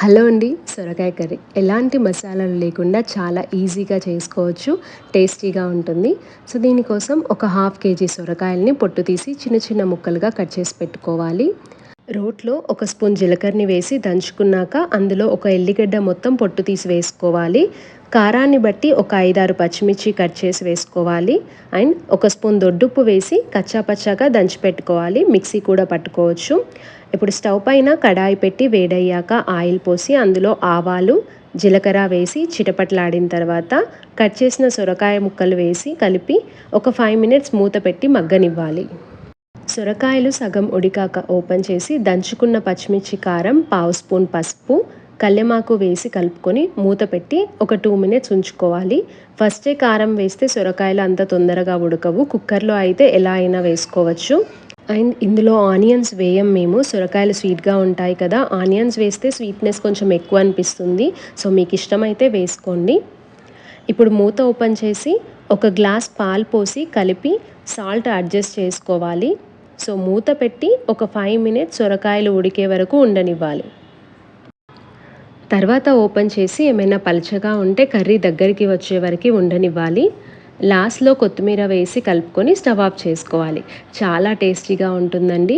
Hello అండి. సొరకాయ curry ఎలాంటి మసాలాలు లేకుండా చాలా ఈజీగా చేసుకోవచ్చు. టేస్టీగా ఉంటుంది. సో దీనికోసం ఒక హాఫ్ కేజీ సొరకాయల్ని పొట్టు తీసి చిన్న చిన్న ముక్కలుగా కట్ చేసి పెట్టుకోవాలి. రోట్లో ఒక స్పూన్ జీలకర్రని వేసి దంచుకున్నాక అందులో ఒక ఎల్లిగడ్డ మొత్తం పొట్టు తీసి వేసుకోవాలి. కారాన్ని బట్టి ఒక 5-6 పచ్చిమిర్చి కట్ చేసి వేసుకోవాలి. అండ్ ఒక స్పూన్ దొడ్డుప్పు వేసి కచ్చాపచ్చాగా దంచి పెట్టుకోవాలి. మిక్సీ కూడా పట్టుకోవచ్చు. ఇప్పుడు స్టవ్ పైన కడాయి పెట్టి వేడయ్యాక ఆయిల్ పోసి అందులో ఆవాలు, జీలకర్ర వేసి చిటపట్లాడిన తర్వాత కట్ చేసిన సొరకాయ ముక్కలు వేసి కలిపి ఒక 5 మినిట్స్ మూత పెట్టి మగ్గనివ్వాలి. సొరకాయలు సగం ఉడికాక ఓపెన్ చేసి దంచుకున్న పచ్చిమిర్చి కారం, పావు స్పూన్ పసుపు, కల్లెమాకు వేసి కలుపుకొని మూత పెట్టి ఒక 2 మినిట్స్ ఉంచుకోవాలి. ఫస్టే కారం వేస్తే సొరకాయలు అంత తొందరగా ఉడకవు. కుక్కర్లో అయితే ఎలా అయినా వేసుకోవచ్చు. అండ్ ఇందులో ఆనియన్స్ వేయం మేము. సొరకాయలు స్వీట్గా ఉంటాయి కదా, ఆనియన్స్ వేస్తే స్వీట్నెస్ కొంచెం ఎక్కువ అనిపిస్తుంది. సో మీకు ఇష్టమైతే వేసుకోండి. ఇప్పుడు మూత ఓపెన్ చేసి ఒక గ్లాస్ పాలు పోసి కలిపి సాల్ట్ అడ్జస్ట్ చేసుకోవాలి. సో మూత పెట్టి ఒక 5 మినిట్స్ సొరకాయలు ఉడికే వరకు ఉండనివ్వాలి. తర్వాత ఓపెన్ చేసి ఏమైనా పలచగా ఉంటే కర్రీ దగ్గరికి వచ్చే వరకు ఉండనివ్వాలి. లాస్ట్లో కొత్తిమీర వేసి కలుపుకొని స్టవ్ ఆఫ్ చేసుకోవాలి. చాలా టేస్టీగా ఉంటుందండి.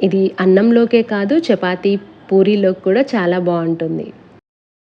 ఇది అన్నంలోకే కాదు, చపాతీ, పూరీలోకి కూడా చాలా బాగుంటుంది.